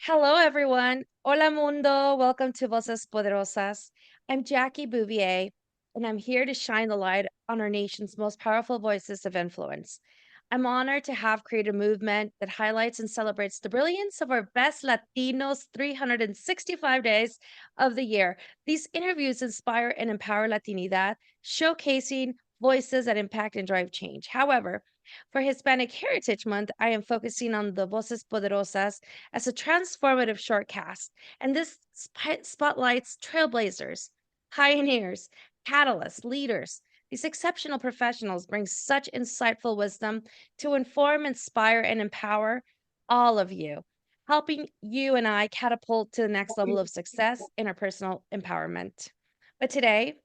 Hello, everyone. Hola, mundo. Welcome to Voces Poderosas. I'm Jackie Bouvier, and I'm here to shine the light on our nation's most powerful voices of influence. I'm honored to have created a movement that highlights and celebrates the brilliance of our best Latinos 365 days of the year. These interviews inspire and empower Latinidad, showcasing voices that impact and drive change. However, for Hispanic Heritage Month, I am focusing on the Voces Poderosas as a transformative shortcast, and this spotlights trailblazers, pioneers, catalysts, leaders. These exceptional professionals bring such insightful wisdom to inform, inspire, and empower all of you, helping you and I catapult to the next level of success in our personal empowerment. But today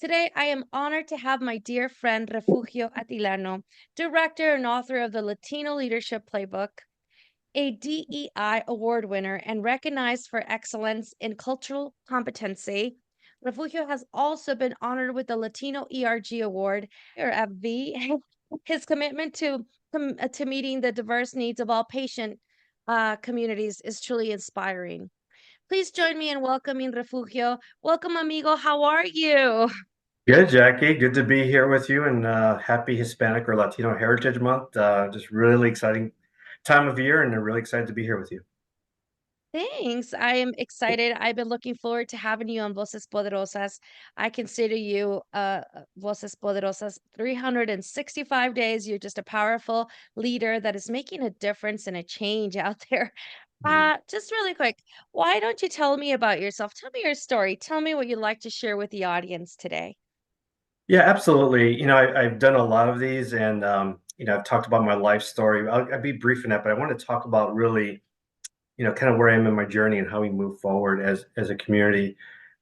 I am honored to have my dear friend Refugio Atilano, director and author of the Latino Leadership Playbook, a DEI Award winner and recognized for excellence in cultural competency. Refugio has also been honored with the Latino ERG Award, or AbbVie. His commitment to meeting the diverse needs of all patient communities is truly inspiring. Please join me in welcoming Refugio. Welcome, amigo. How are you? Good, Jackie. Good to be here with you and happy Hispanic or Latino Heritage Month. Just really exciting time of year and I'm really excited to be here with you. Thanks. I am excited. I've been looking forward to having you on Voces Poderosas. I consider you Voces Poderosas 365 days. You're just a powerful leader that is making a difference and a change out there. Mhm. Just really quick, why don't you tell me about yourself? Tell me your story. Tell me what you'd like to share with the audience today. Yeah, absolutely. I've done a lot of these and I've talked about my life story. I'll be brief in that, but I want to talk about really, kind of where I am in my journey and how we move forward as a community.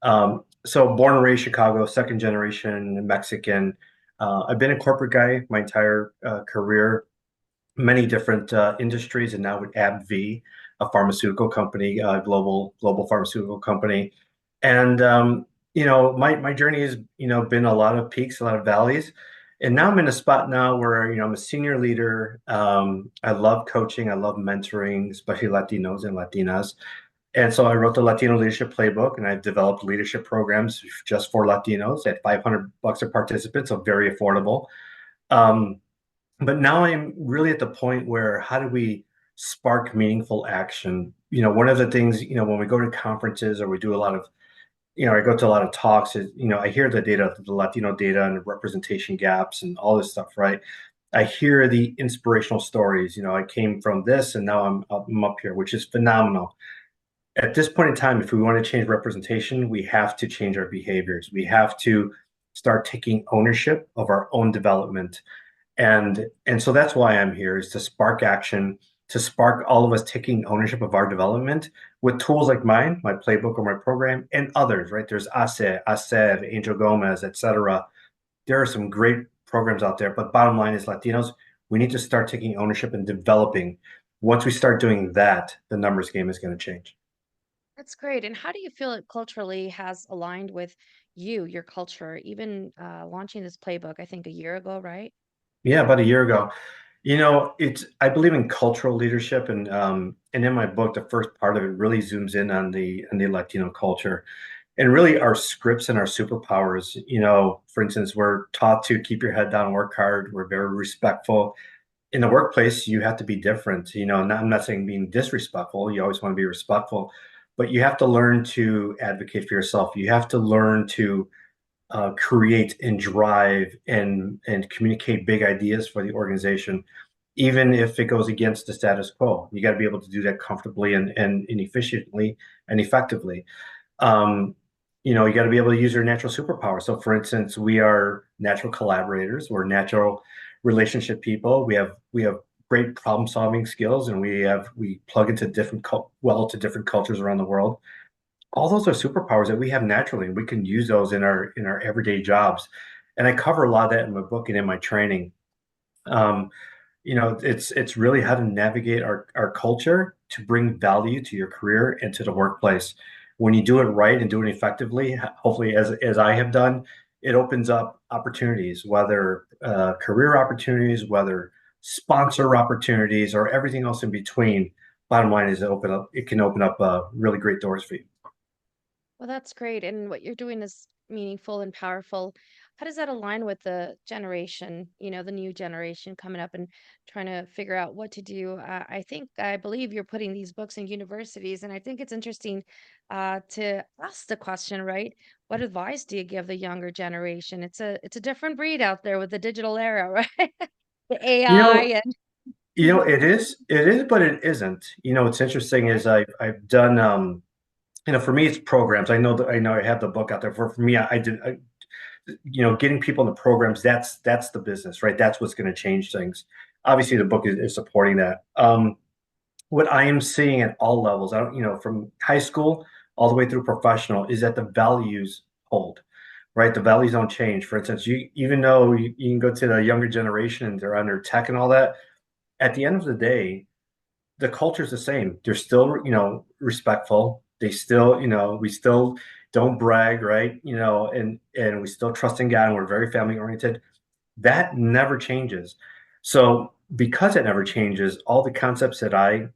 So born and raised Chicago, second generation Mexican. I've been a corporate guy my entire career, many different industries, and now with AbbVie, a pharmaceutical company, global pharmaceutical company. And my journey has been a lot of peaks, a lot of valleys, and now I'm in a spot now where I'm a senior leader. I love coaching, I love mentoring, especially Latinos and Latinas. And so I wrote the Latino Leadership Playbook, and I've developed leadership programs just for Latinos at $500 a participant, so very affordable. Um, but now I'm really at the point where how do we spark meaningful action? One of the things, when we go to conferences or we do a lot of, I go to a lot of talks, is, I hear the data, the Latino data and the representation gaps and all this stuff, right? I hear the inspirational stories. I came from this and now I'm up here, which is phenomenal. At this point in time, if we want to change representation, we have to change our behaviors. We have to start taking ownership of our own development, and so that's why I'm here, is to spark action, to spark all of us taking ownership of our development with tools like mine, my playbook or my program, and others, right? There's ASEV, Angel Gomez, etc. There are some great programs out there, but bottom line is Latinos, we need to start taking ownership and developing. Once we start doing that, the numbers game is going to change. That's great. And how do you feel it culturally has aligned with you, your culture, even launching this playbook, I think a year ago, right? Yeah, about a year ago. It's I believe in cultural leadership, and in my book, the first part of it really zooms in on the Latino culture and really our scripts and our superpowers. For instance, we're taught to keep your head down, work hard. We're very respectful. In the workplace, you have to be different. I'm not saying being disrespectful. You always want to be respectful, but you have to learn to advocate for yourself. You have to learn to create and drive and communicate big ideas for the organization, even if it goes against the status quo. You got to be able to do that comfortably and efficiently and effectively. Um, you got to be able to use your natural superpower. So, for instance, we are natural collaborators. We're natural relationship people. We have great problem solving skills, and we plug into to different cultures around the world. All those are superpowers that we have naturally, and we can use those in our everyday jobs. And I cover a lot of that in my book and in my training. Um, it's really how to navigate our culture to bring value to your career and to the workplace. When you do it right and do it effectively, hopefully as I have done, it opens up opportunities, whether career opportunities, whether sponsor opportunities, or everything else in between. bottom line is it can open up really great doors for you. Well, that's great. And what you're doing is meaningful and powerful. How does that align with the generation, the new generation coming up and trying to figure out what to do? I believe you're putting these books in universities, and I think it's interesting to ask the question, right? What advice do you give the younger generation? It's a different breed out there with the digital era, right? The You AI know, and it is, but it isn't. What's interesting is I've done for me it's programs. I know I have the book out there. For me, getting people into programs, that's the business, right? That's what's going to change things. Obviously, the book is supporting that. What I am seeing at all levels, I don't, from high school all the way through professional, is that the values hold, right? The values don't change. For instance, even though you can go to the younger generation and they're under tech and all that, at the end of the day, the culture is the same. They're still, respectful. They still, we still don't brag, right? And we still trust in God, and we're very family oriented. That never changes. So because it never changes, all the concepts that I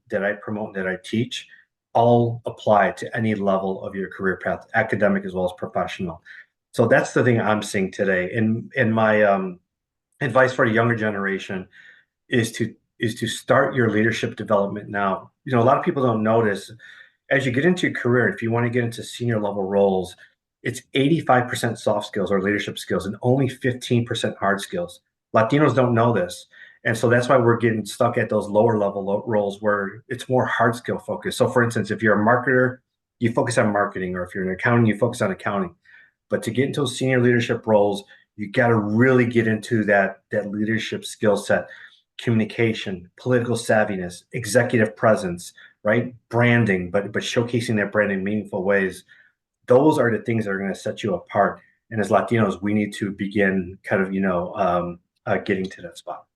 promote, that I teach, all apply to any level of your career path, academic as well as professional. So that's the thing I'm seeing today. And my advice for the younger generation is to start your leadership development now. A lot of people don't notice as you get into your career, if you want to get into senior level roles, it's 85% soft skills or leadership skills and only 15% hard skills. Latinos don't know this. And so that's why we're getting stuck at those lower level roles where it's more hard skill focused. So for instance, if you're a marketer, you focus on marketing, or if you're an accountant, you focus on accounting. But to get into those senior leadership roles, you got to really get into that leadership skill set, communication, political savviness, executive presence, right? Branding, but showcasing that brand in meaningful ways. Those are the things that are going to set you apart. And as Latinos, we need to begin kind of, getting to that spot.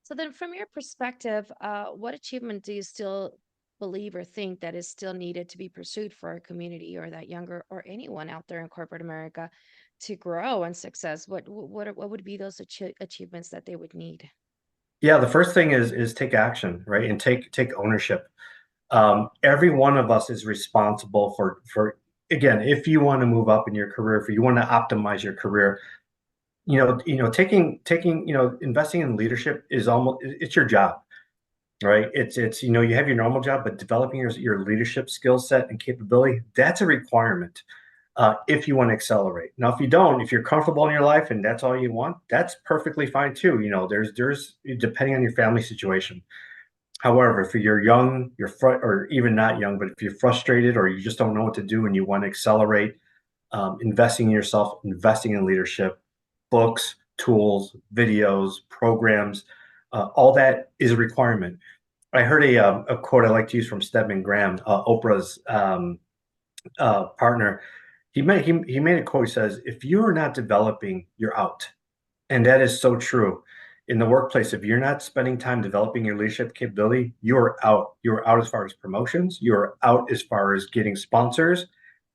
so then from your perspective, what achievement do you still believe or think that is still needed to be pursued for our community or that younger or anyone out there in corporate America to grow and success? What would be those achievements that they would need? Yeah, the first thing is take action, right? And take ownership. Every one of us is responsible for again, if you want to move up in your career, if you want to optimize your career, taking investing in leadership is almost it's your job, right? It's you have your normal job, but developing your leadership skill set and capability, that's a requirement if you want to accelerate. Now, if you don't, if you're comfortable in your life and that's all you want, that's perfectly fine too. There's depending on your family situation. However, if you're young, or even not young, but if you're frustrated or you just don't know what to do and you want to accelerate, investing in yourself, investing in leadership, books, tools, videos, programs, all that is a requirement. I heard a quote I like to use from Stedman Graham, Oprah's partner. He made a quote. He says, "If you are not developing, you're out." And that is so true. In the workplace, if you're not spending time developing your leadership capability, you are out. You are out as far as promotions. You are out as far as getting sponsors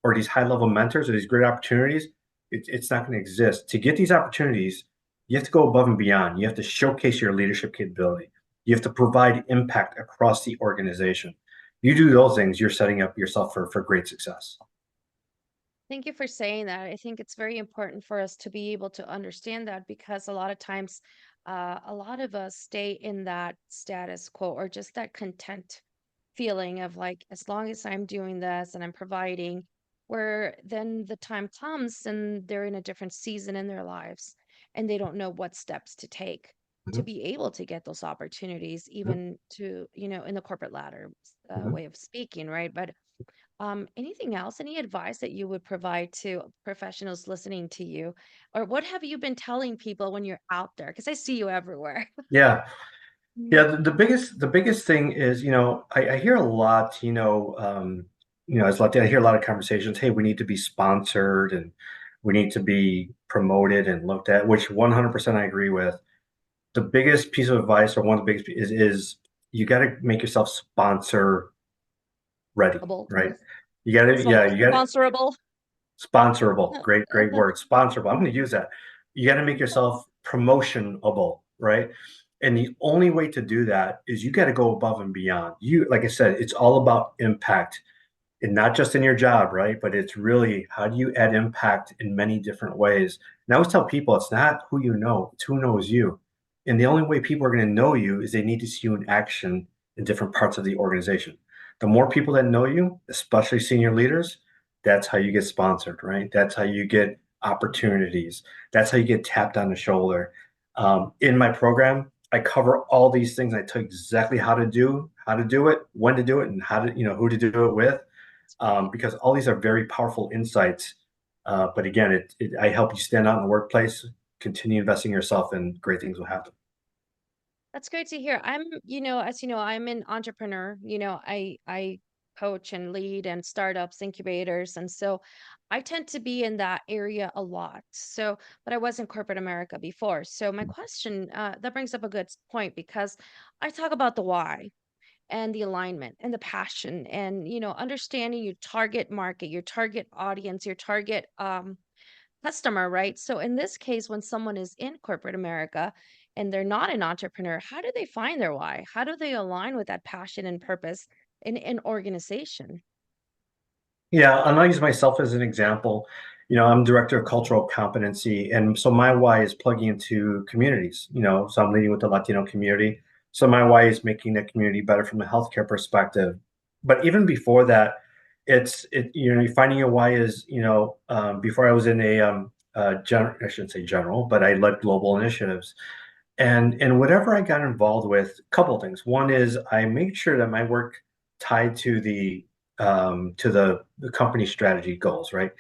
or these high level mentors or these great opportunities. It's not going to exist. To get these opportunities, you have to go above and beyond. You have to showcase your leadership capability. You have to provide impact across the organization. You do those things, you're setting up yourself for great success. Thank you for saying that. I think it's very important for us to be able to understand that because a lot of times, a lot of us stay in that status quo or just that content feeling of like, as long as I'm doing this and I'm providing, where then the time comes and they're in a different season in their lives and they don't know what steps to take to Mhm, be able to get those opportunities, mhm, even to, in the corporate ladder mhm. way of speaking, right? But anything else? Any advice that you would provide to professionals listening to you? Or what have you been telling people when you're out there? Because I see you everywhere. Yeah. Mm. Yeah, the biggest thing is, I hear a lot, as Latin, I hear a lot of conversations, hey, we need to be sponsored and we need to be promoted and looked at, which 100% I agree with. The biggest piece of advice, or one of the biggest is you got to make yourself sponsor ready, Able. right? You got to, yeah, you got to Sponsorable. sponsorable. Great word. Sponsorable. I'm going to use that. You got to make yourself promotionable, right? And the only way to do that is you got to go above and beyond. You, like I said, it's all about impact and not just in your job, right? But it's really how do you add impact in many different ways. And I always tell people it's not who you know, it's who knows you. And the only way people are going to know you is they need to see you in action in different parts of the organization. The more people that know you, especially senior leaders, that's how you get sponsored, right? That's how you get opportunities. That's how you get tapped on the shoulder. In my program, I cover all these things. I tell you exactly how to do it, when to do it, and how to, who to do it with, It's great. because all these are very powerful insights. But again, I help you stand out in the workplace, continue investing in yourself, and great things will happen. That's great to hear. As you know, I'm an entrepreneur. I coach and lead and startups, incubators, and so I tend to be in that area a lot. So, but I was in corporate America before. So my question that brings up a good point because I talk about the why and the alignment and the passion and understanding your target market, your target audience, your target customer, right? So in this case, when someone is in corporate America and they're not an entrepreneur, how do they find their why? How do they align with that passion and purpose in an organization? Yeah, and I'll use myself as an example. I'm director of cultural competency, and so my why is plugging into communities. So I'm leading with the Latino community. So my why is making the community better from a healthcare perspective. But even before that, finding your why is before I was in I shouldn't say general, but I led global initiatives. And whatever I got involved with, a couple of things. One is I made sure that my work tied to the company strategy goals, right?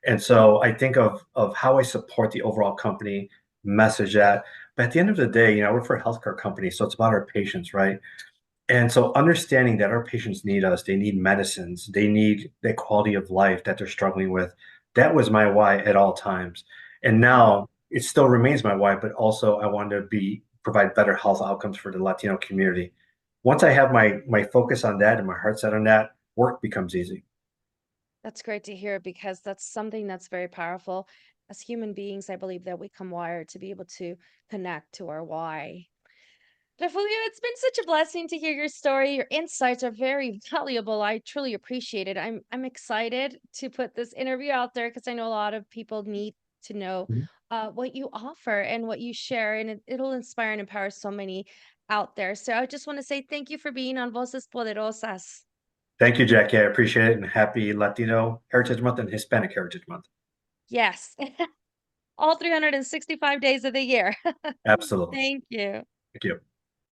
And so I think of how I support the overall company, message that. But at the end of the day, I work for a healthcare company, so it's about our patients, right? And so understanding that our patients need us, they need medicines, they need the quality of life that they're struggling with. That was my why at all times. And Mhm. now it still remains my why, but also I want to provide better health outcomes for the Latino community. Once I have my focus on that and my heart set on that, work becomes easy. That's great to hear because that's something that's very powerful. As human beings, I believe that we come wired to be able to connect to our why. Refugio, it's been such a blessing to hear your story. Your insights are very valuable. I truly appreciate it. I'm excited to put this interview out there because I know a lot of people need to know Mhm. what you offer and what you share, and it'll inspire and empower so many out there. So I just want to say thank you for being on Voces Poderosas. Thank you, Jackie. I appreciate it. And happy Latino Heritage Month and Hispanic Heritage Month. Yes, all 365 days of the year. Absolutely. Thank you. Thank you.